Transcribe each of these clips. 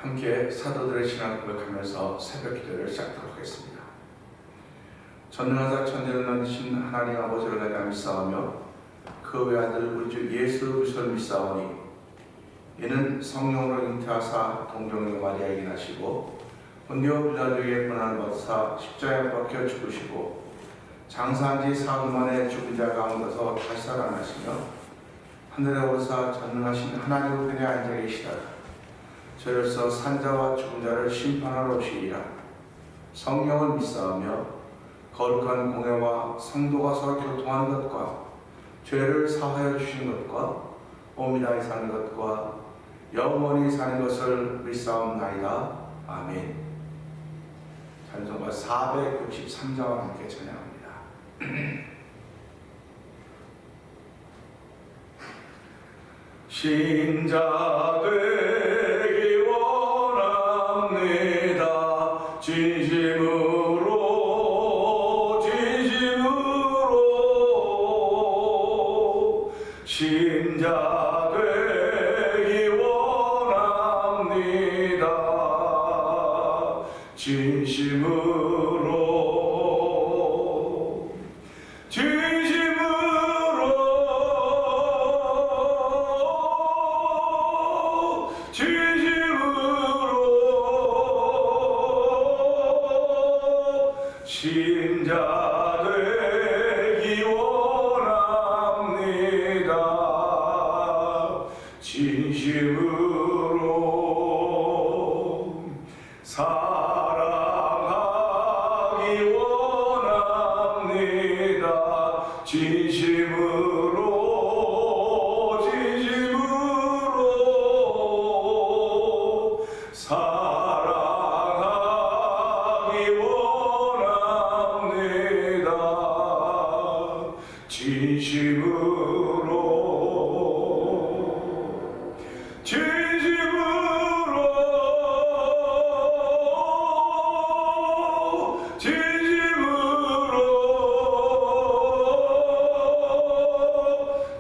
함께 사도들의 신앙을 고백하면서 새벽 기도를 시작하도록 하겠습니다. 전능하사 천지를 만드신 하나님 아버지를 내가 믿사오며 그 외아들 우리 주 예수 그리스도를 믿사오니 이는 성령으로 잉태하사 동정녀 마리아에게 나시고 본디오 빌라도에게 고난을 받으사 십자가에 박혀 죽으시고 장사한 지 사흘 만에 죽은 자 가운데서 다시 살아나시며 하늘에 오르사 전능하신 하나님 우편에 앉아 계시다가 저로서 산자와 죽은 자를 심판하러 오시리라. 성령을 믿사오며 거룩한 공회와 성도가 서로 교통하는 것과 죄를 사하여 주시는 것과 오미다에 사는 것과 영원히 사는 것을 믿사옵나이다. 아멘. 찬송가 463장과 함께 찬양합니다. 신자 되기 원합니다. 진심으로 신자 되기 원합니다. 진심으로 신자 되기 원합니다. 진심으로 사랑하기 원합니다. 진심으로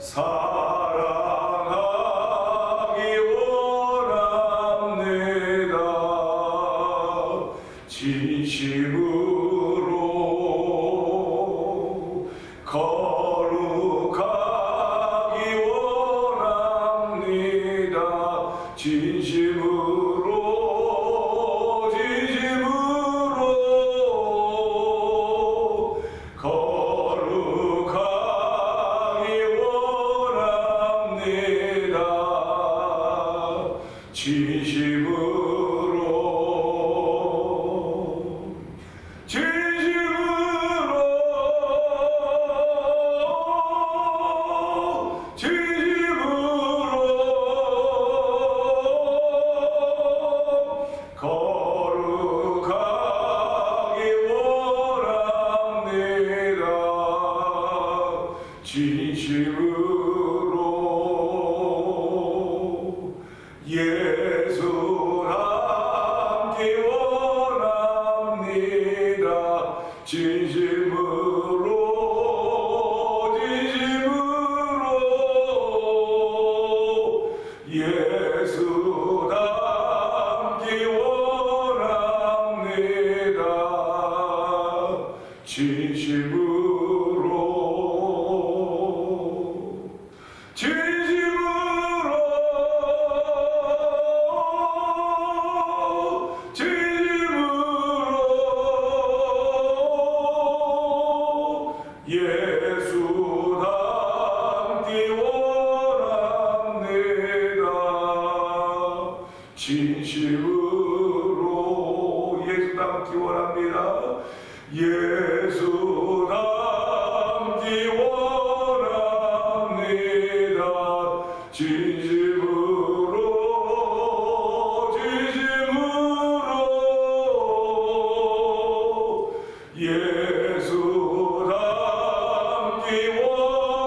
사랑하기 원합니다. 진심으로 거룩하기 원합니다. 진심으로 거룩하기 원합니다. 진심으로 예수 닮기 원합니다. 진심으로 예수 닮기 원합니다. 예수 닮기 원합니다. 진심으로 예수 닮기 원합니다. 예수 닮기 원합니다. 진심으로 예수 닮기 원합니다.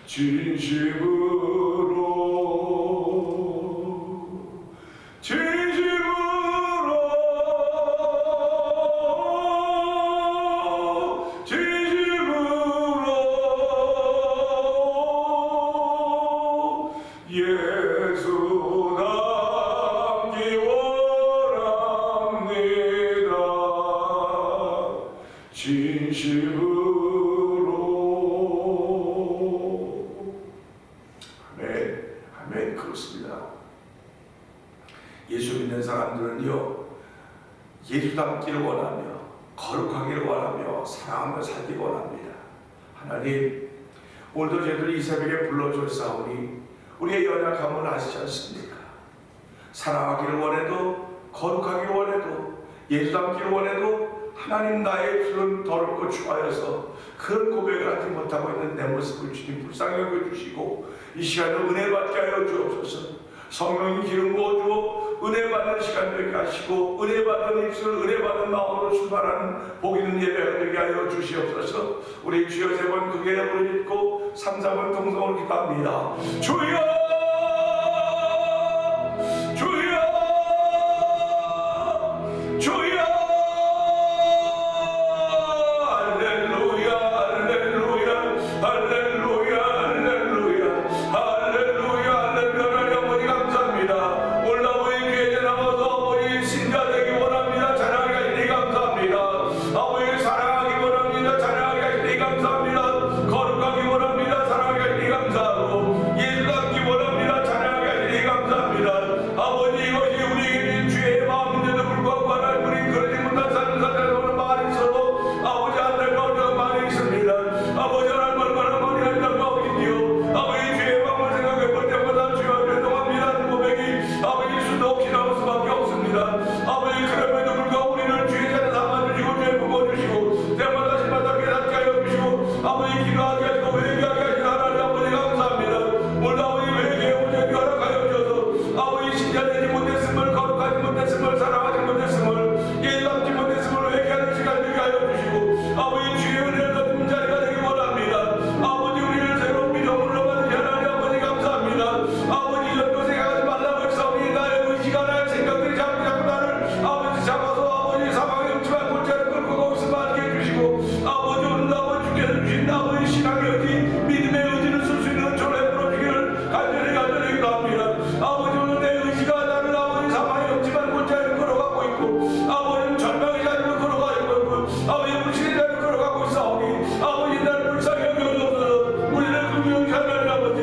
진심으로 예수 닮기 원합니다. 진심으로. 아멘. 아멘. 그렇습니다. 예수 믿는 사람들은요, 예수 닮기를 원하며 거룩하기를 원하며 사랑하며 살기 원합니다. 하나님, 오늘도 저희들 이 새벽에 불러주사오니 우리의 연약함을 아시지 않습니까? 사랑하기를 원해도 거룩하기를 원해도 예수 닮기를 원해도 하나님 나의 입술은 더럽고 추하여서 그런 고백을 하지 못하고 있는 내 모습을 주님 불쌍히 여겨주시고 이 시간에 은혜 받게 하여 주옵소서. 성령 기름 부어주어 은혜 받는 시간 되게 하시고 은혜 받는 입술, 은혜 받는 마음으로 출발하는 복 있는 예배가 되게 하여 주시옵소서. 우리 주여 세 번 크게 부르짖고 3, 4번 동성으로 기도합니다. 주여, 주여, 주여. 할렐루야, 할렐루야, 할렐루야, 할렐루야, 할렐루야, 할렐루야. 아버지 감사합니다. 오늘 아버지 교회에 나와서 아버지 신자 되기 원합니다. 찬양하게 하시니 감사합니다. 아버지 사랑하기 원합니다. 찬양하게 하시니 감사합니다. 거룩하기 원합니다. 사랑하게 하시니 감사하고 예수 닮기 원합니다. 찬양하게 하시니 감사합니다. 아버지 이것이 우리에게 주의 마음인데도 불구하고 하나님 우리 그러지 못한 삶을 살아가는 말이 있어도 아버지 안타까운 적 많이 있습니다. 아버지 하나님 얼마나 많이 안타까우신지요. 아버지 주의 마음을 생각해 볼 때마다 주여 죄송합니다 고백이 아버지 수도 없이 나올 수밖에 없습니다. 아버지 그럼에도 불구하고 우리를 주의 자녀 삼아주시고 주의 부어주시고 때마다 시마다 깨닫게 하여 주시고 아버지 기도하게 하시고 회개하게 하시는 하나님 아버지 감사합니다. 오늘 아버지 회개의 오전이 허락하여 주셔서 아버지 신자되지 못했음을 거룩하지 못했음을 사랑하지 못했음을 예수 닮지 못했음을 회개하는 시간 되게 하여 주시고 아버지 주의 은혜를 얻는 자리가 되기 원합니다. 아버지 우리를 새로운 믿음으로 만드시 하나님 아버지 감사합니다. 아버지 이전도 생각하지 말라고 했사오니 나의 의지가 나의 생각들이 자꾸 나를 아버지 잡아서 아버지 사방에 없지만 골짜를 끌고 가고 있으면 알게 해주시고 아버지 오늘 아버지 주께서 주신 아버지 신앙의 의지 믿음의 의지를 쓸 수 있는 은총을 베풀어 주기를 간절히 기도합니다. 아버지 오늘 내 의지가 나를 아버지 사방에 없지만 골짜를 걸어가고 있고 아버지는 절망의 자리로 걸어가고 있고 아버지 불신의 자리로 걸어가고 있사오니 아버지 나를 불쌍히 여겨주옵소서. 우리를 긍휼히 하나님 아버지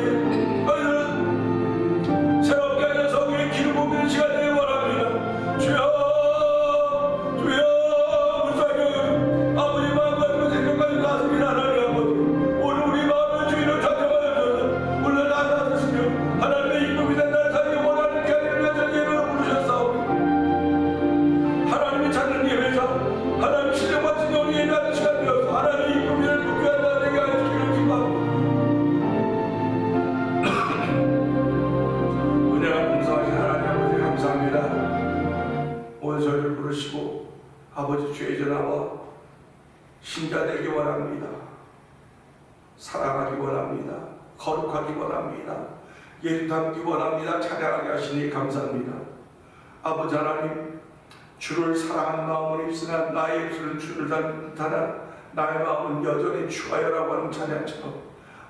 새롭게 하여 성령의 기름 부으는 시간 되기 원합니다. 주여, 주여 불쌍히 여겨주옵소서. 아버지 마음과 그 생각까지 다스리는 하나님 아버지 오늘 우리 마음의 주인을 찾아가여 주소서. 오늘 나타나시며 하나님의 이쁨이 된 나를 살기 원하는 자리를 위해서 예배로 부르셨사오니 하나님이 찾는 예배자 하나님 신령 같은 영이 예배하는 시간 되어서 하나님의 이쁨을 붙게 한다 되게 하여 주기를 기도합니다. 은혜가 풍성하신 하나님 아버지 감사합니다. 오늘 저희를 부르시고 아버지 주의 전하와 신자 되기 원합니다. 사랑하기 원합니다. 거룩하기 원합니다. 예수 닮기 원합니다. 찬양하게 하시니 감사합니다. 아버지 하나님 주를 사랑하는 마음을 입으나 나의 입술은 주를 닮다나 나의 마음은 여전히 추하여라고 하는 찬양처럼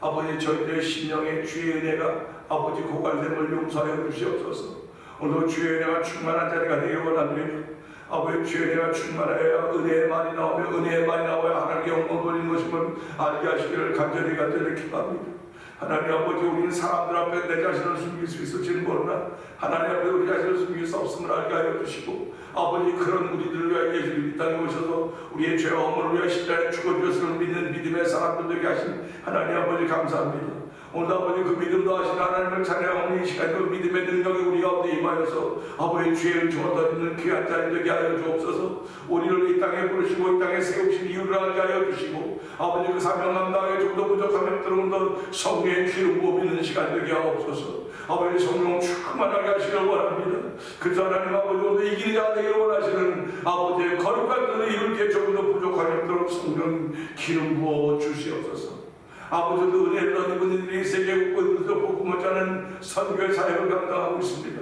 아버지 저희들의 심령에 주의 은혜가 아버지 고갈됨을 용서하여 주시옵소서. 오늘도 주의 은혜가 충만한 자리가 되기 원합니다. 아버지 주의 은혜가 충만하여야 은혜의 말이 나오며 은혜의 말이 나와야 하나님께 영광 돌리는 것임을 알게 하시기를 간절히 기도합니다. 하나님 아버지 우리는 사람들 앞에 내 자신을 숨길 수 있을지는 모르나 하나님 앞에 우리 자신을 숨길 수 없음을 알게 하여 주시고 아버지 그런 우리들을 위하여 예수님이 이 땅에 오셔서 우리의 죄와 허물을 위하여 십자가에 죽어주셨음을 믿는 믿음의 사람들 되게 하신 하나님 아버지 감사합니다. 오늘 아버지 그 믿음도 하신 하나님을 찬양하는 이 시간 그 믿음의 능력이 우리 가운데 임하여서 아버지 주의 은총을 더입는 귀한 자리 되게 하여 주옵소서. 우리를 이 땅에 부르시고 이 땅에 세우신 이유를 알게 하여 주시고 아버지 그 사명 감당에 좀 더 부족함에 들어온 더 성령의 기름 부어 믿는 시간 되게 하옵소서. 아버지 성령 충만하게 하시길 원합니다. 그래서 하나님 아버지 오늘 이기는 자 되기를 원하시는 아버지의 거룩한 뜻을 이룰 게 조금 더 부족하게 들어 성령 기름 부어 주시옵소서. 아버지도 은혜를 얻은 분들이 세계국가에서 복음을 전하는 선교의 사역을 감당하고 있습니다.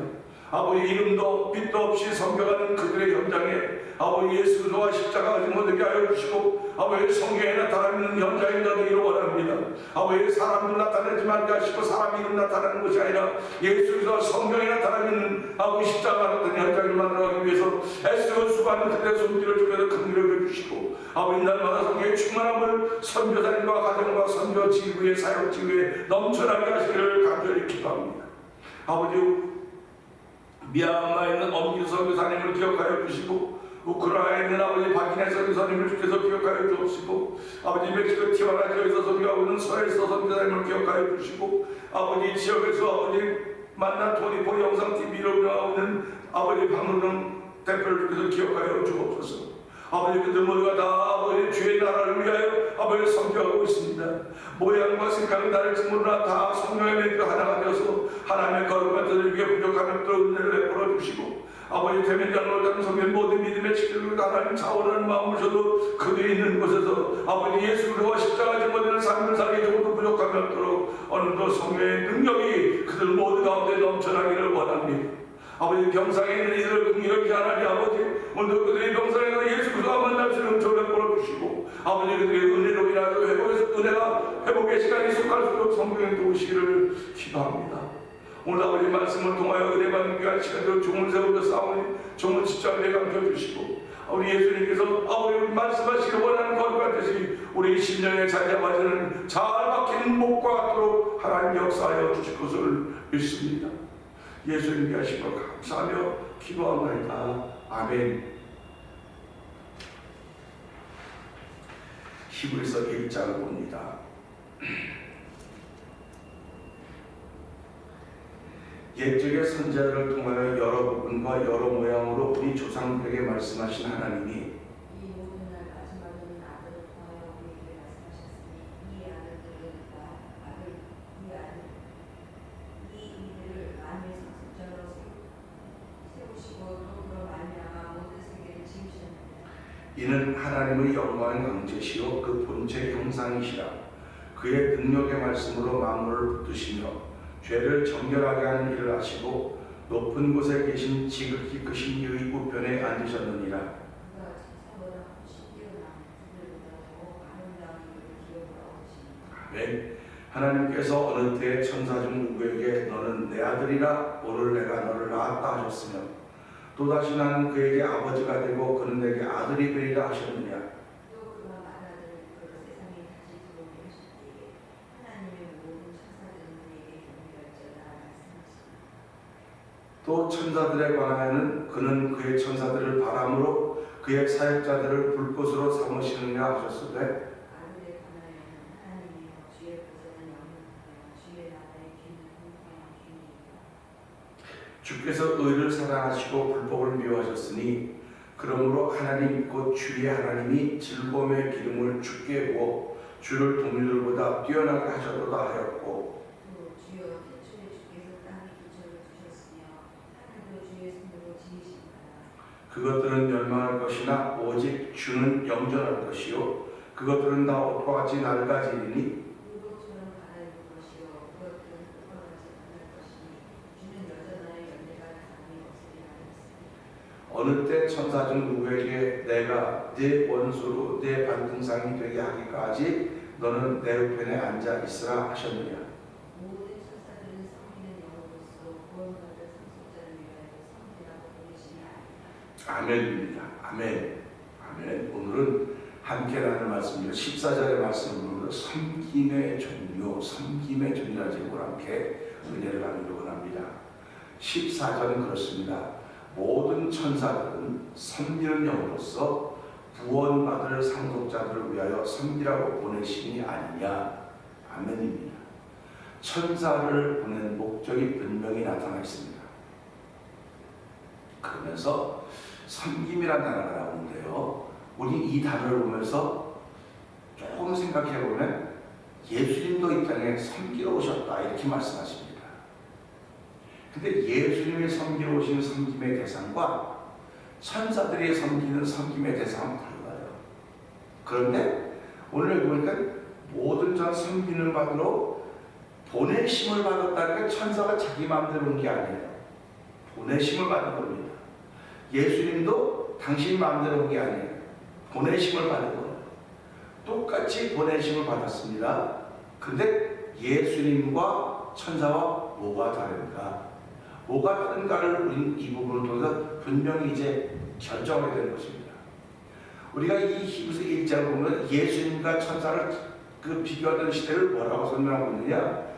아버지 이름도 빛도 없이 섬겨가는 그들의 현장에 아버지 예수 그리스도와 십자가가 못되게 하여 주시고 아버지 성경에 나타나는 현장이 되기를 원합니다. 아버지 사람들 나타내지 말게 하시고 사람 이름 나타나는 것이 아니라 예수 그리스도와 성경에 나타나는 아버지 십자가 같은 현장을 만들어가기 위해서 애쓰고 수고하는 그들의 손길을 주께서 큰 위력을 주시고 아버지 날마다 성경의 충만함을 선교사님과 가정과 선교 지구의 사역 지구에 넘쳐나게 하시기를 간절히 기도합니다. 아버지 미얀마에 있는 엄기 선교사님을 기억하여 주시고 우크라이나에 있는 아버지 박인혜 선교사님을 주께서 기억하여 주시고 아버지 멕시코 티와나 지역에서 선교하고 있는 서에서 선교사님을 기억하여 주시고 아버지 지역에서 아버지 만난 토니포 영상TV를 운영하고 있는 아버지 박문영 대표를 주께서 기억하여 주옵소서. 아버지 그들 모두가 다 아버지 주의 나라를 위하여 아버지 선교하고 있습니다. 모양과 색깔은 다를지 모르나 다 성령의 맹도 하나가 되어서 하나님의 거룩한 뜻을 위해 부족하면 또 은혜를 베풀어 주시고 아버지 대면장로 같은 성경 모든 믿음의 지키를 하나님 차원하는 마음을 줘도 그들이 있는 곳에서 아버지 예수 그리스도와 십자가 증거되는 삶을 살기 조금도 부족함이 없도록 오늘도 성령의 능력이 그들 모두 가운데 넘쳐나기를 원합니다. 아버지 병상에 있는 이들을 긍휼히 하나님 아버지 오늘도 그들이 병상에 있는 예수 그리스도와 만날 수 있는 은총을 베풀어 주시고 아버지 그들의 은혜로 인하여 은혜가 회복의 시간이 속할 수 있도록 성령의 도우시기를 기도합니다. 오늘 아버지 말씀을 통하여 은혜 받는 귀한 시간으로 종을 세우며 싸우니 종을 집중하게 감춰주시고 우리 예수님께서 아버지 말씀하시기를 원하는 거룩한 뜻이 우리 심령의 자녀와는 잘 박히는 목과 같도록 하나님 역사하여 주실 것을 믿습니다. 예수님께 하신 것 감사하며 기도합니다. 아멘. 히브리서 1장을 봅니다. 옛적의 선지자들을 통하여 여러 부분과 여러 모양으로 우리 조상들에게 말씀하신 하나님이 이 모든 날 마지막에는 아들을 통하여 우리에게 말씀하셨으니 이 아들들을 이 이들을 만유의 상속자로 세우시고 또 그로 말미암아 모든 세계를 지으셨느니라. 이는 하나님의 영광의 강제시요 그 본체의 형상이시라. 그의 능력의 말씀으로 만물을 붙드시며 죄를 정결하게 하는 일을 하시고 높은 곳에 계신 지극히 크신 이의 우편에 앉으셨느니라. 그가 천사보다 훨씬 뛰어나 그들보다 더 아름다운 이를 기업으로 얻으시니라. 아멘. 하나님께서 어느 때에 천사 중 누구에게 너는 내 아들이라 오늘 내가 너를 낳았다 하셨으며 또다시 나는 그에게 아버지가 되고 그는 내게 아들이 되리라 하셨느냐. 또 그가 말하기를 그가 세상에 다시 들어오게 하실 때에 하나님의 모든 천사들은 그에게 경배할지어다 말씀하시니라. 또 천사들에 관하여는 그는 그의 천사들을 바람으로 그의 사역자들을 불꽃으로 삼으시느냐 하셨으되 아들에 관하여는 하나님이여 주의 보좌는 영원하며 주의 나라의 귀는 공평한 귀니이다. 주께서 의를 사랑하시고 불법을 미워하셨으니 그러므로 하나님 곧 주의 하나님이 즐거움의 기름을 주께 부어 주를 동물들보다 뛰어나게 하셨도다 하였고 또 주여 태초에 주께서 땅에 기초를 두셨으며 하늘도 주의 손으로 지으신다라. 그것들은 멸망할 것이나 오직 주는 영존할 것이요 그것들은 다 옷과 같이 낡아지리니 물것처럼 갈아입을 것이요 그것들은 흙과 같이 변할 것이니 주는 여전하여 연대가 감이 없으리라 하였으니. 어느 때 천사 중 누구에게 내가 네 원수로 네 반등상이 되게 하기까지 너는 내 우편에 앉아 있으라 하셨느냐. 모든 천사들은 섬기는 영으로서 구원받을 상속자를 위하여 섬기라고 보내시니 아니라. 아멘입니다. 아멘. 아멘. 오늘은 함께 나눌 말씀입니다. 14절의 말씀으로 섬김의 종류, 섬김의 종류라 제목으로 함께 은혜를 나누려고 합니다. 14절은 그렇습니다. 모든 천사들은 섬기는 영으로서 구원받을 상속자들을 위하여 섬기라고 보내심이 아니냐. 아멘입니다. 천사를 보낸 목적이 분명히 나타나 있습니다. 그러면서 섬김이라는 단어가 나오는데요. 우리 이 단어를 보면서 조금 생각해 보면 예수님도 이 땅에 섬기러 오셨다 이렇게 말씀하십니다. 근데 예수님이 섬기러 오신 섬김의 대상과 천사들이 섬기는 섬김의 대상은 달라요. 그런데 오늘 보니까 모든 전 섬기는 받으러 보내심을 받았다니까 천사가 자기 마음대로 온 게 아니에요. 보내심을 받은 겁니다. 예수님도 당신 마음대로 온 게 아니에요. 보내심을 받은 거예요. 똑같이 보내심을 받았습니다. 근데 예수님과 천사와 뭐가 다른가? 뭐가 다른가를 우리는 이 부분을 통해서 분명히 이제 결정하게 되는 것입니다. 우리가 이 히브리서 1장을 보면 예수님과 천사를 그 비교하던 시대를 뭐라고 설명하고 있느냐?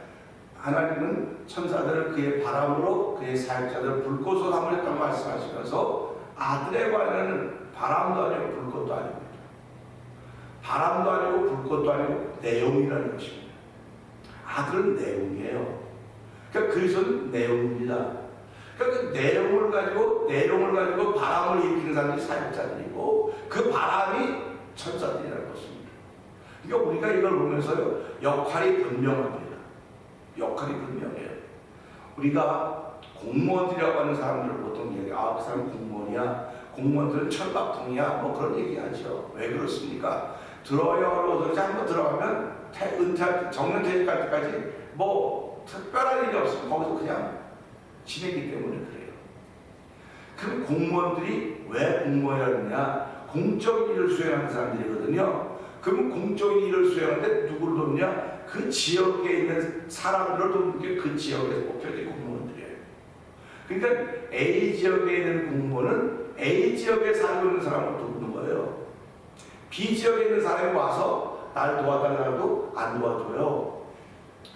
하나님은 천사들을 그의 바람으로 그의 사역자들을 불꽃으로 삼으셨다고 말씀하시면서 아들에 관하여는 바람도 아니고 불꽃도 아닙니다. 바람도 아니고 불꽃도 아니고 내용이라는 것입니다. 아들은 내용이에요. 그러니까 그리스도는 내용입니다. 그러니까 그 내용을 가지고 바람을 일으키는 사람들이 사역자들이고 그 바람이 천사들이라는 것입니다. 그러니까 우리가 이걸 보면서요, 역할이 분명합니다. 역할이 분명해요. 우리가 공무원들이라고 하는 사람들을 보통 얘기해요. 아, 그 사람 공무원이야. 공무원들은 철밥통이야. 뭐 그런 얘기하죠. 왜 그렇습니까? 들어요. 그러지 한번 들어가면 은퇴, 정년퇴직할 때까지 뭐 특별한 일이 없으면 거기서 그냥 지내기 때문에 그래요. 그럼 공무원들이 왜 공무원이라느냐? 공적 일을 수행하는 사람들이거든요. 그러면 공적 일을 수행하는데 누구를 돕냐? 그 지역에 있는 사람들을 돕는 게 그 지역에서 뽑혀진 공무원들이에요. 그러니까 A 지역에 있는 공무원은 A 지역에 살고 있는 사람을 돕는 거예요. B 지역에 있는 사람이 와서 날 도와달라고 안 도와줘요.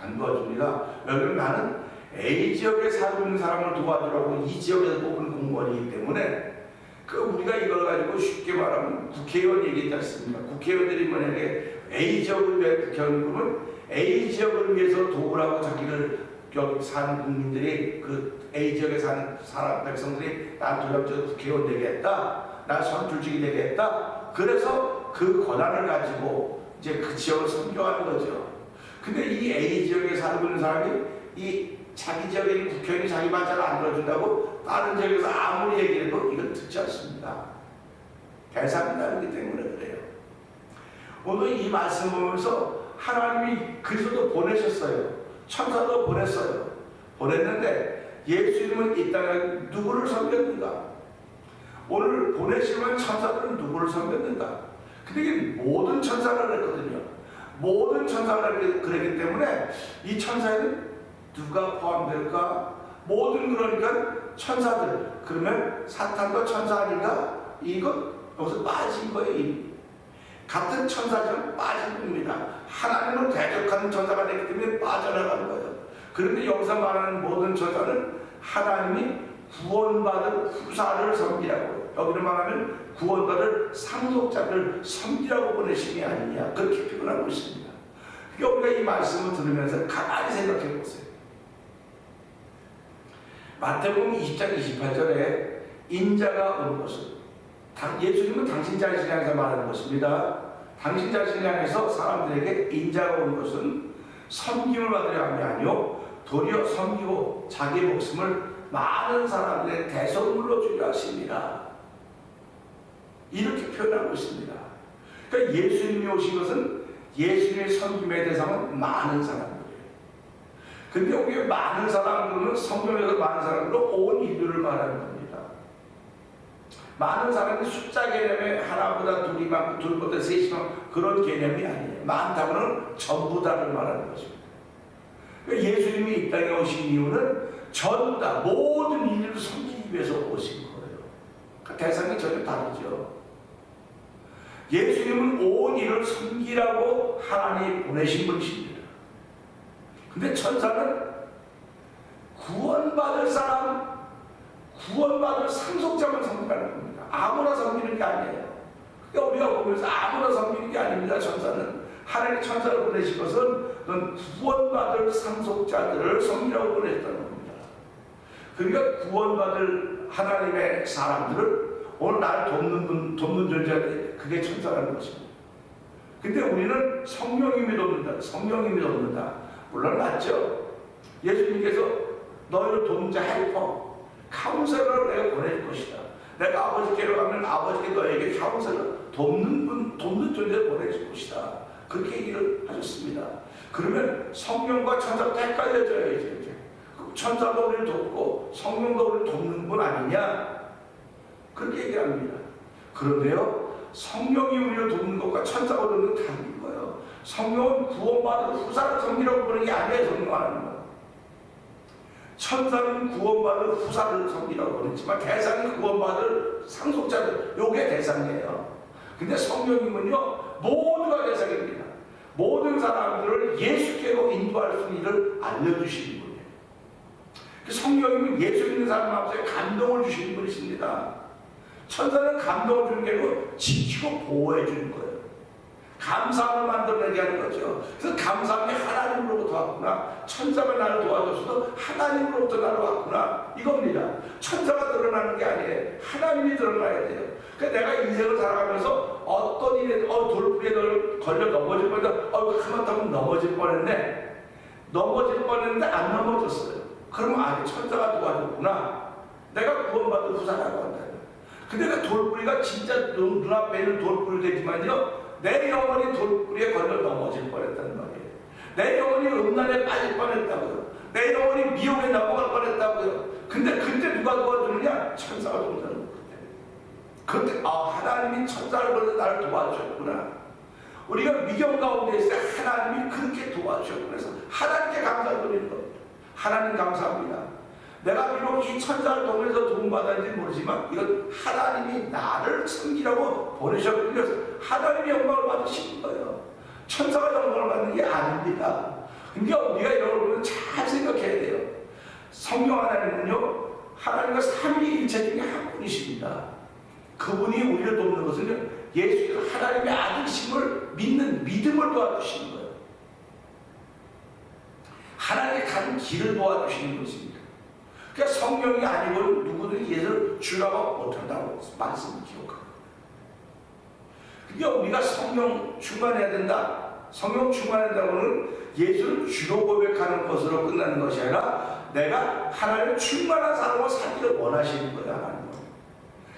안 도와줍니다. 왜냐하면 나는 A 지역에 살고 있는 사람을 도와주라고 이 지역에서 뽑은 공무원이기 때문에 그 우리가 이걸 가지고 쉽게 말하면 국회의원 얘기했지 않습니까? 국회의원들이 만약에 A 지역을 위해 국회의원 그러면 A 지역을 위해서 도우라고 자기를 여기 사는 국민들이 그 A 지역에 사는 사람 백성들이 난 도장적 국회의원 되겠다, 난 선출직이 되겠다. 그래서 그 권한을 가지고 이제 그 지역을 선교하는 거죠. 근데 이 A 지역에 살고 있는 사람이 이 자기 지역에 있는 국회의원이 자기 말 잘 안 들어준다고 다른 지역에서 아무리 얘기해도 이건 듣지 않습니다. 대상이 다르기 때문에 그래요. 오늘 이 말씀 보면서 하나님이 그리스도도 보내셨어요. 천사도 보냈어요. 보냈는데 예수님은 이 땅에 누구를 섬겼는가? 오늘 보내시면 천사들은 누구를 섬겼는가? 근데 이게 모든 천사를 했거든요. 모든 천사를 그랬기 때문에 이 천사에는 누가 포함될까? 모든 그러니까 천사들. 그러면 사탄도 천사 아닌가? 이거 여기서 빠진 거예요. 이미. 같은 천사지만 빠진 겁니다. 하나님을 대적하는 천사가 되기 때문에 빠져나가는 거예요. 그런데 여기서 말하는 모든 천사는 하나님이 구원받을 후사를 섬기라고, 여기를 말하면 구원받을 상속자를 섬기라고 보내신 게 아니냐, 그렇게 표현하고 있습니다. 그러니까 우리가 이 말씀을 들으면서 가만히 생각해 보세요. 마태복음 20장 28절에 인자가 온 것은, 예수님은 당신 자신을 향해서 말하는 것입니다. 당신 자신을 향해서 사람들에게 인자가 온 것은 섬김을 받으려 함이 아니요 도리어 섬기고 자기 목숨을 많은 사람들의 대속물로 주려 하십니다. 이렇게 표현하고 있습니다. 그러니까 예수님이 오신 것은 예수님의 섬김의 대상은 많은 사람들이에요. 근데 우리 많은 사람들은 성경에서 많은 사람들로 온 인류를 말하는 겁니다. 많은 사람이 숫자 개념에 하나보다 둘이 많고 둘보다 셋이 많고 그런 개념이 아니에요. 많다고는 전부 다를 말하는 것입니다. 그러니까 예수님이 이 땅에 오신 이유는 전부 다 모든 인류를 섬기기 위해서 오신 거예요. 그 대상이 전혀 다르죠. 예수님은 온 인류를 섬기라고 하나님이 보내신 분이십니다. 근데 천사는 구원받을 사람, 구원받을 상속자만 섬기라는 겁니다. 아무나 섬기는 게 아니에요. 그러니까 우리가 보면서 아무나 섬기는 게 아닙니다. 천사는 하나님의 천사를 보내신 것은 구원받을 상속자들을 섬기라고 보내셨다는 겁니다. 그러니까 구원받을 하나님의 사람들을 오늘 나를 돕는 존재가 그게 천사라는 것입니다. 근데 우리는 성령님이 돕는다. 성령님이 돕는다. 물론 맞죠. 예수님께서 너희를 돕는 자 헬퍼, 카운셀러를 내가 보낼 것이다. 내가 아버지께로 가면 아버지께 너에게 카운셀러, 돕는 존재를 보내줄 것이다. 그렇게 얘기를 하셨습니다. 그러면 성령과 천사가 헷갈려져요. 이제. 천사도 우리를 돕고 성령도 우리를 돕는 분 아니냐? 그렇게 얘기합니다. 그런데요, 성령이 우리를 돕는 것과 천사가 돕는 건 다른 거예요. 성령은 구원받은 후사를 섬기라고 부르는 게 아니에요. 성령하는 건. 천사는 구원받은 후사를 섬기라고 부르지만 대상이 구원받을 상속자들, 요게 대상이에요. 근데 성령님은요, 모두가 대상입니다. 모든 사람들을 예수께로 인도할 수 있는 일을 알려주시는 분이에요. 성령님은 예수 믿는 사람 마음속에 감동을 주시는 분이십니다. 천사는 감동을 주는 게 아니고 지키고 보호해 주는 거예요. 감사함을 만들어내게 하는 거죠. 그래서 감사함이 하나님으로부터 왔구나. 천사가 나를 도와줬어도 하나님으로부터 나를 왔구나. 이겁니다. 천사가 드러나는 게 아니에요. 하나님이 드러나야 돼요. 그러니까 내가 인생을 살아가면서 어떤 일에 돌부리에 걸려 넘어질 뻔했다. 하마터면 넘어질 뻔했네. 넘어질 뻔했는데 안 넘어졌어요. 그러면 천사가 도와줬구나. 내가 구원받은 후사라고 한다. 근데 그 돌부리가 진짜 눈앞에 있는 돌부리 되지만요, 내 영혼이 돌부리에 걸려 넘어질 뻔했단 말이에요. 내 영혼이 음란에 빠질 뻔했다고요. 내 영혼이 미혹에 넘어갈 뻔했다고요. 근데 그때 누가 도와주느냐? 천사가 도와주는 거예요. 그때 하나님이 천사를 보내서 나를 도와주셨구나. 우리가 위경 가운데 있을 때 하나님이 그렇게 도와주셨구나. 그래서 하나님께 감사드리는 겁니다. 하나님 감사합니다. 내가 비록 이 천사를 통해서 도움받았는지 모르지만 이건 하나님이 나를 섬기라고 보내셨기 위해서 하나님이 영광을 받으시는 거예요. 천사가 영광을 받는 게 아닙니다. 그러니까 우리가 이런 걸 보면 잘 생각해야 돼요. 성령 하나님은요, 하나님과 삼위일체 중에 한 분이십니다. 그분이 우리를 돕는 것은요, 예수 하나님의 아들심을 믿는 믿음을 도와주시는 거예요. 하나님의 가는 길을 도와주시는 것입니다. 그러니까 성령이 아니고 누구든지 예수를 주라고 못한다고 말씀을 기억합니다. 그러니까 우리가 성령 충만해야 된다. 성령 충만해야 된다고는 예수를 주로 고백하는 것으로 끝나는 것이 아니라 내가 하나님의 충만한 사람으로 살기를 원하시는 거야. 하나님은.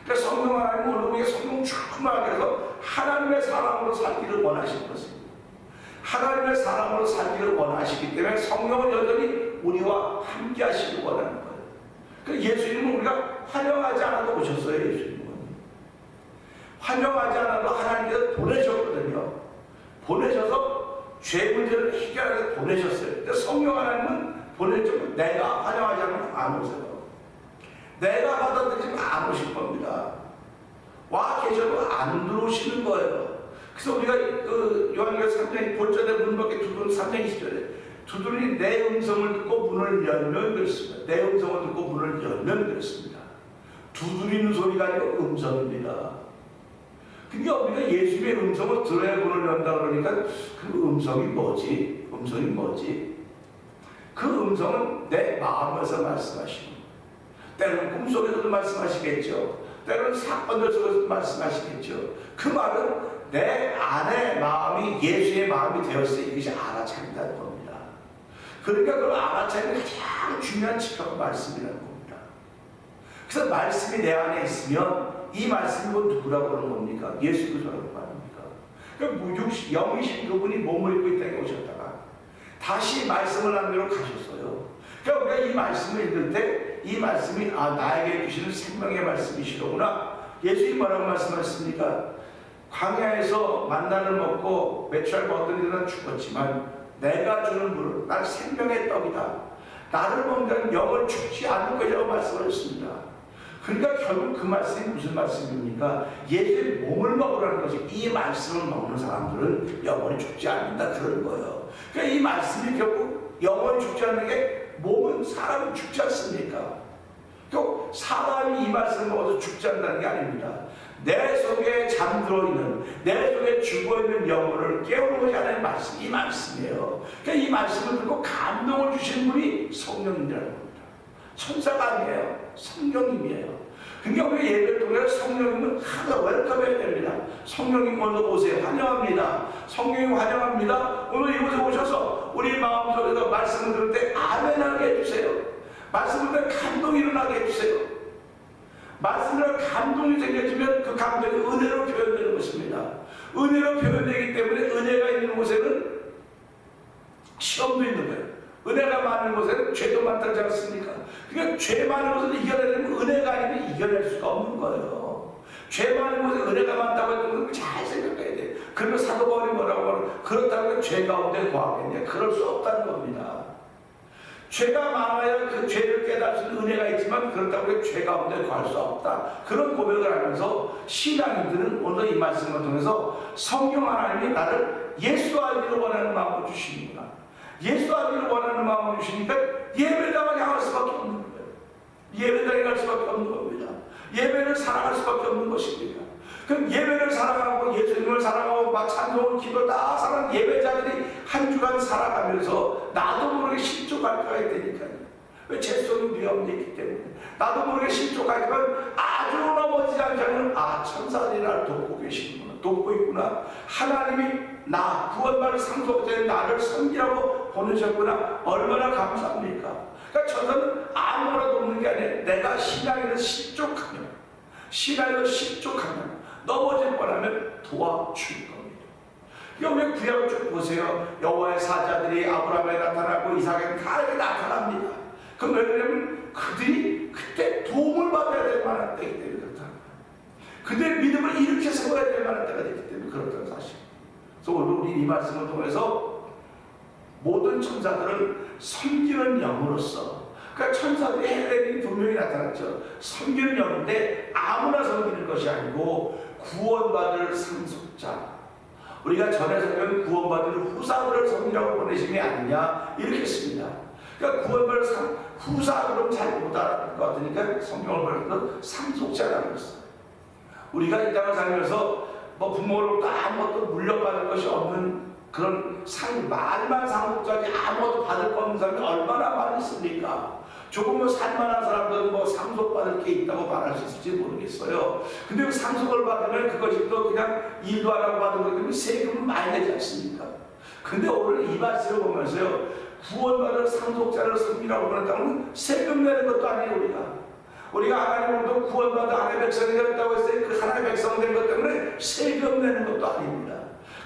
그러니까 성령 하나님은 우리에게 성령 충만하게 해서 하나님의 사람으로 살기를 원하시는 것입니다. 하나님의 사람으로 살기를 원하시기 때문에 성령은 여전히 우리와 함께 하시길 원하는 거예요. 예수님은 우리가 환영하지 않아도 오셨어요. 예수님은 환영하지 않아도 하나님께서 보내셨거든요. 보내셔서 죄 문제를 해결하게 보내셨어요. 근데 성령 하나님은 보내주면 내가 환영하지 않으면 안 오세요. 내가 받아들이면 안 오실 겁니다. 와 계셔도 안 들어오시는 거예요. 그래서 우리가 그 요한계시록 3장 볼전에 문 밖에 두드리는 3장 20절에 두드리니 내 음성을 듣고 문을 열면 그렇습니다. 내 음성을 듣고 문을 열면 그렇습니다. 두드리는 소리가 아니고 음성입니다. 그러니까 우리가 예수님의 음성을 들어야 문을 연다 그러니까 그 음성이 뭐지? 음성이 뭐지? 그 음성은 내 마음에서 말씀하시는 거예요. 때로는 꿈속에서도 말씀하시겠죠. 때로는 사건들 속에서도 말씀하시겠죠. 그 말은 내 안에 마음이 예수의 마음이 되었을 때 이것이 알아차린다는 겁니다. 그러니까 그걸 알아차리는 가장 중요한 지표가 말씀이라는 겁니다. 그래서 말씀이 내 안에 있으면 이 말씀이 누구라고 그러는 겁니까? 예수 그리스도라고 말합니까? 그러니까 영이신 그분이 몸을 입고 이 땅에 오셨다가 다시 말씀을 한 대로 가셨어요. 그러니까 우리가 이 말씀을 읽을 때 이 말씀이 나에게 주시는 생명의 말씀이시로구나. 예수님 뭐라고 말씀하셨습니까? 광야에서 만나를 먹고 메추알 먹던 이들은 죽었지만 내가 주는 물은 난 생명의 떡이다. 나를 먹는 영을 죽지 않을 것이라고 말씀하셨습니다. 그러니까 결국 그 말씀이 무슨 말씀입니까? 예수의 몸을 먹으라는 것이 이 말씀을 먹는 사람들은 영원히 죽지 않는다 그런 거예요. 그러니까 이 말씀이 결국 영원히 죽지 않는 게 몸은 사람은 죽지 않습니까? 또 사람이 이 말씀을 먹어서 죽지 않는다는 게 아닙니다. 내 속에 잠들어 있는, 내 속에 죽어 있는 영혼을 깨우는 것이 하나님의 말씀, 이 말씀이에요. 그러니까 이 말씀을 듣고 감동을 주신 분이 성령님이라는 겁니다. 천사가 아니에요. 성령님이에요. 그러니까 우리 예배를 통해 성령님은 항상 웰컴해야 됩니다. 성령님 먼저 오세요. 환영합니다. 성령님 환영합니다. 오늘 이곳에 오셔서 우리 마음속에서 말씀을 들을 때 아멘하게 해주세요. 말씀을 들을 때 감동이 일어나게 해주세요. 말씀을 감동이 생겨지면 그 감동이 은혜로 표현되는 것입니다. 은혜로 표현되기 때문에 은혜가 있는 곳에는 시험도 있는 거예요. 은혜가 많은 곳에는 죄도 많다지 않습니까? 그러니까 죄 많은 곳을 이겨내려면 은혜가 아니면 이겨낼 수가 없는 거예요. 죄 많은 곳에 은혜가 많다고 했던 걸 잘 생각해야 돼. 그러면 사도 바울이 뭐라고 말하면 그렇다고 죄 가운데 거하겠냐? 그럴 수 없다는 겁니다. 죄가 많아야 그 죄를 깨달을 수 있는 은혜가 있지만 그렇다고 해서 죄 가운데 거할 수 없다. 그런 고백을 하면서 신앙인들은 오늘 이 말씀을 통해서 성령 하나님이 나를 예수 알기를 원하는 마음을 주시는구나. 예수 알기를 원하는 마음을 주시니까 예배당을 향할 수밖에 없는 거예요. 예배당에 갈 수밖에 없는 겁니다. 예배를 사랑할 수밖에 없는 것입니다. 그럼 예배를 사랑하고 예수님을 사랑하고 막 찬송을 기도 다 사랑하는 예배자들이 한 주간 살아가면서 나도 모르게 실족할 때가 있다니까요. 왜? 제 손이 위험이 있기 때문에. 나도 모르게 실족하지만 아주 넘어지지 않자면 천사들이 나를 돕고 계시는구나, 돕고 있구나. 하나님이 나 구원받을 상속자의 나를 섬기라고 보내셨구나. 얼마나 감사합니까? 그러니까 천사는 아무나 돕는 게 아니라 내가 신앙에서 실족하면 넘어질 뻔하면 도와줄 겁니다. 왜 구약을 쭉 보세요. 여호와의 사자들이 아브라함에 나타나고 이삭에 다 이렇게 나타납니다. 그럼 왜 그러냐면 그들이 그때 도움을 받아야 될 만한 때이기 때문에 그렇다. 그들의 믿음을 일으켜 세워야 될 만한 때가 되기 때문에 그렇다는 사실. 그래서 오늘 우리 이 말씀을 통해서 모든 천사들은 섬기는 영으로서, 그러니까 천사들이 해야 분명히 나타났죠. 섬기는 영인데 아무나 섬기는 것이 아니고 구원받을 상속자. 우리가 전에 설명한 구원받을 후사들을 섬기라고 보내심이 아니냐 이렇게 했습니다. 그러니까 구원받을 후사들은 잘 못 알아볼 것 같으니까 성경을 보면서 상속자라고 했어요. 우리가 이 땅을 살면서 부모로부터 아무것도 물려받을 것이 없는 그런 말만 상속자지 아무것도 받을 거 없는 사람이 얼마나 많이 있습니까? 조금 살만한 사람들은 상속받을 게 있다고 말할 수 있을지 모르겠어요. 근데 그 상속을 받으면 그것이 또 그냥 일도 안 하고 받은 거기 때문에 세금을 많이 내지 않습니까? 근데 오늘 이 말씀을 보면서요, 구원받을 상속자를 섬기라고 그랬다면 세금 내는 것도 아니에요. 우리가 하나님으로부터 구원받은 하나님의 백성이 되었다고 했을 때 그 하나님의 백성 된 것 때문에 세금 내는 것도 아닙니다.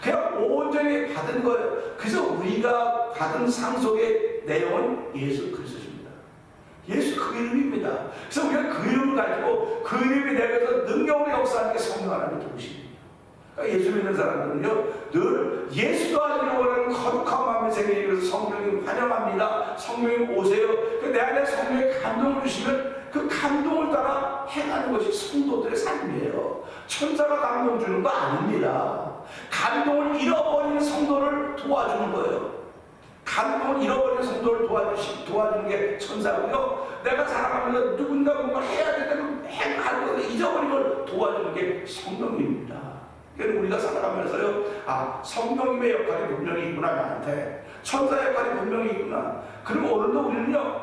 그냥 온전히 받은 거예요. 그래서 우리가 받은 상속의 내용은 예수 그리스도입니다. 예수 그 이름입니다. 그래서 우리가 그 이름을 가지고 그 이름이 내면서 능력으로 역사하는 게 성령 하나님의 도우십니다. 그러니까 예수 믿는 사람들은요, 늘 예수도 하기를 원하는 거룩한 마음이 생기기 위해서 성령님 환영합니다. 성령님 오세요. 내 안에 성령의 감동을 주시면 그 감동을 따라 행하는 것이 성도들의 삶이에요. 천사가 감동 주는 거 아닙니다. 감동을 잃어버리는 성도를 도와주는 거예요. 감동을 잃어버리는 성도를 도와주는 게 천사고요. 내가 살아가면서 누군가 뭔가 해야 되는 행할 걸 잊어버린 걸 도와주는 게 성령입니다. 그러니까 우리가 살아가면서요, 성령님의 역할이 분명히 있구나, 나한테. 천사 역할이 분명히 있구나. 그리고 오늘도 우리는요,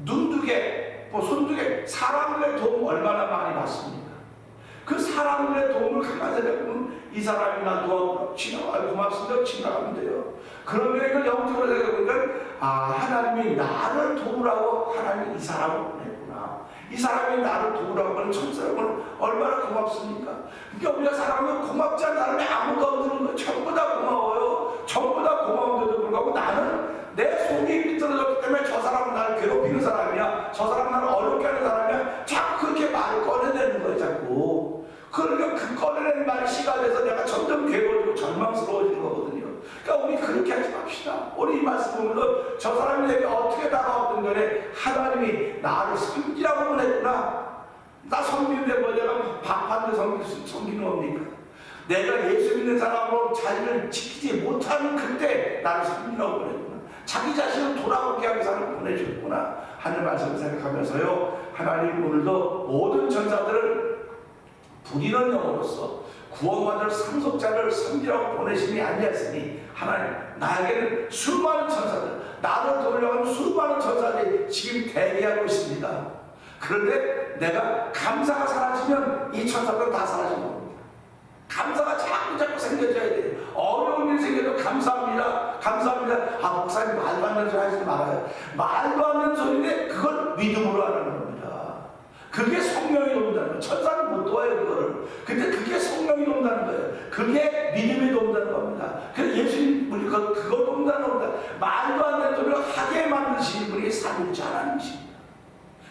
눈두개, 손두개, 사람들의 도움 얼마나 많이 받습니까? 그 사람들의 도움을 가만히 생각하면 이 사람이 나 도와주고 고맙습니다. 지나가면 돼요. 그러면 이걸 영적으로 생각해보니까 하나님이 나를 도우라고 하나님이 이 사람을 보냈구나. 이 사람이 나를 도우라고 하는 천사람은 얼마나 고맙습니까? 그러니까 우리가 살아가면 고맙지 않은 사람이 아무도 없는 거예요. 전부 다 고마워요. 전부 다 고마운데도 불구하고 나는 내 속이 비틀어졌기 때문에 저 사람은 나를 괴롭히는 사람이야, 저 사람은 나를 어렵게 하는 사람이야, 자꾸 그렇게 말을 꺼내내는 거예요. 자꾸 그러니까 그 꺼내는 말이 씨가 돼서 내가 점점 괴로워지고 절망스러워지는 거거든요. 그러니까 우리 그렇게 하지 맙시다. 우리 이 말씀 보면서 저 사람이 내게 어떻게 다가왔던 간에 하나님이 나를 섬기라고 보냈구나. 나 섬기는데 내가 밥한데 섬기는 겁니까? 내가 예수 믿는 사람으로 자기를 지키지 못하는 그때 나를 섬기라고 보냈구나. 자기 자신을 돌아오게 하기 위해서 보내주셨구나 하는 말씀을 생각하면서요, 하나님 오늘도 모든 전사들을 부리는 영으로서 구원받을 상속자를 섬기라고 보내심이 아니었으니 하나님 나에게는 수많은 천사들, 나를 도우려고 하는 수많은 천사들이 지금 대기하고 있습니다. 그런데 내가 감사가 사라지면 이 천사들은 다 사라진 겁니다. 감사가 자꾸 생겨져야 돼요. 어려운 일이 생겨도 감사합니다. 감사합니다. 목사님 말도 안 되는 소리 하지 말아요. 말도 안 되는 소리인데 그걸 믿음으로 하는 겁니다. 그게 성령이 돕는다는 거예요. 천사는 못 도와요, 그거를. 근데 그게 성령이 돕는다는 거예요. 그게 믿음이 돕는다는 겁니다. 그래서 예수님, 우리 그거 돕는다는 겁니다. 말도 안 되는 소리를 하게 만드신 분이 삼위일체 하나님이십니다.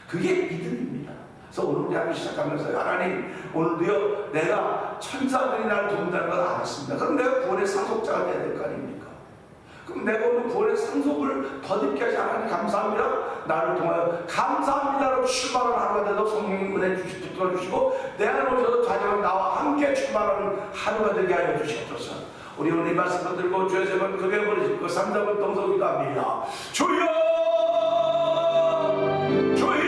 그게 믿음입니다. 그래서 오늘 우리 하루 시작하면서 하나님 오늘도요 내가 천사들이 나를 돕는다는 걸 알았습니다. 그럼 내가 구원의 상속자가 돼야 될 거 아닙니까? 그럼 내가 오늘 구원의 상속을 더딥게 하시 하나님 감사합니다. 나를 통하여 감사합니다로 출발하는 하루가 되도록 성령 은혜 붙들어 주시고 내 안에 오셔서 자녀가 나와 함께 출발하는 하루가 되게 하여 주시옵소서. 우리 오늘 이 말씀 붙들고 주의 세번 크게 부르시고 3, 4번 동서 기도합니다. 주여 주여